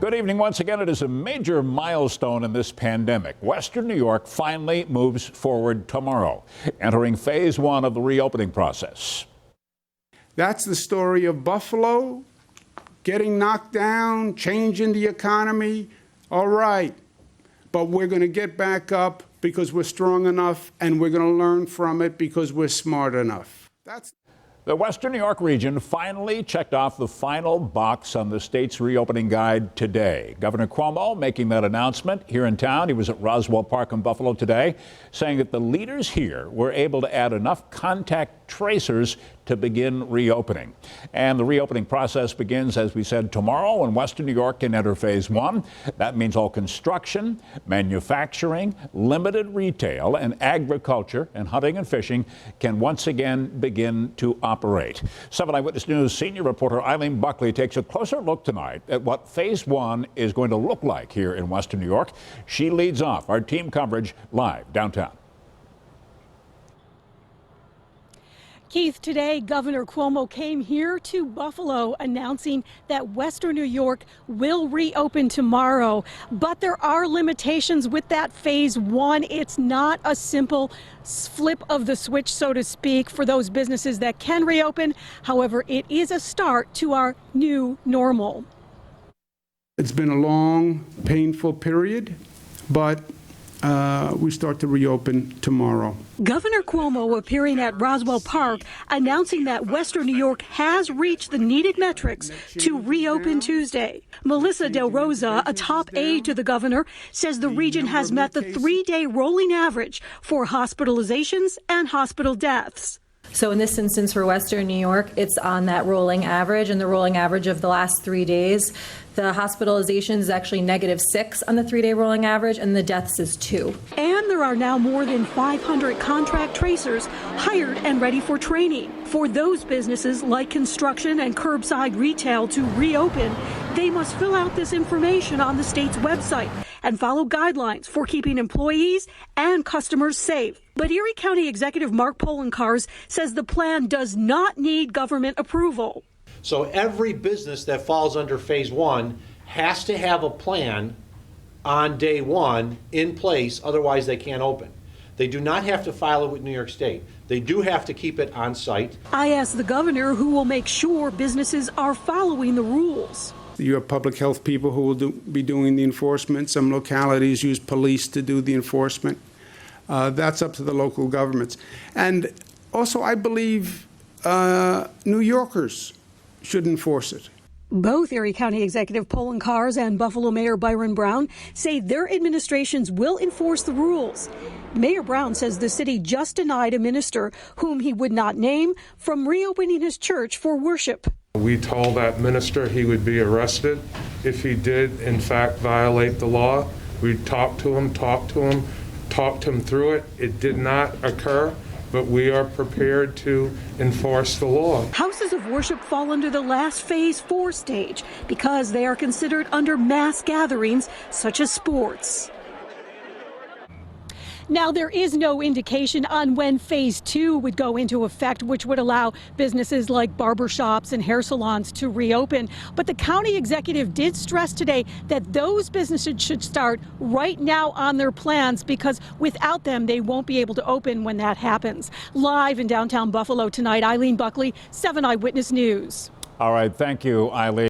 Good evening once again. It is a major milestone in this pandemic. Western New York finally moves forward tomorrow, entering phase one of the reopening process. That's the story of Buffalo, getting knocked down, changing the economy. All right, but we're going to get back up because we're strong enough, and we're going to learn from it because we're smart enough. The Western New York region finally checked off the final box on the state's reopening guide today. Governor Cuomo making that announcement here in town. He was at Roswell Park in Buffalo today, saying that the leaders here were able to add enough contact tracers to begin reopening. And the reopening process begins, as we said, tomorrow, when Western New York can enter phase one. That means all construction, manufacturing, limited retail, and agriculture and hunting and fishing can once again begin to operate. 7 Eyewitness News senior reporter EILEEN Buckley takes a closer look tonight at what phase one is going to look like here in Western New York. She leads off our team coverage live downtown. Keith, today Governor Cuomo came here to Buffalo announcing that Western New York will reopen tomorrow. But there are limitations with that phase one. It's not a simple flip of the switch, so to speak, for those businesses that can reopen. However, it is a start to our new normal. It's been a long, painful period, but we start to reopen tomorrow. Governor Cuomo appearing at Roswell Park announcing that Western New York has reached the needed metrics to reopen Tuesday. Melissa DEROSA, a top aide to the governor, says the region has met the 3-day rolling average for hospitalizations and hospital deaths. So in this instance for Western New York, it's on that rolling average, and the rolling average of the last 3 days. The hospitalization is actually -6 on the 3-day rolling average, and the deaths is 2. And there are now more than 500 contract tracers hired and ready for training. For those businesses like construction and curbside retail to reopen, they must fill out this information on the state's website and follow guidelines for keeping employees and customers safe. But Erie County Executive Mark Polenkars says the plan does not need government approval. So every business that falls under phase one has to have a plan on day one in place, otherwise they can't open. They do not have to file it with New York State. They do have to keep it on site. I asked the governor who will make sure businesses are following the rules. You have public health people who will be doing the enforcement. Some localities use police to do the enforcement. That's up to the local governments. And also, I believe New Yorkers should enforce it. Both Erie County Executive Polenkars and Buffalo Mayor BYRON Brown say their administrations will enforce the rules. Mayor Brown says the city just denied a minister, whom he would not name, from reopening his church for worship. We told that minister he would be arrested if he did, in fact, violate the law. We talked to him through it. It did not occur, but we are prepared to enforce the law. Houses of worship fall under the last phase 4 stage because they are considered under mass gatherings such as sports. Now, there is no indication on when phase 2 would go into effect, which would allow businesses like barbershops and hair salons to reopen. But the county executive did stress today that those businesses should start right now on their plans, because without them, they won't be able to open when that happens. Live in downtown Buffalo tonight, EILEEN Buckley, 7 Eyewitness News. All right. Thank you, EILEEN.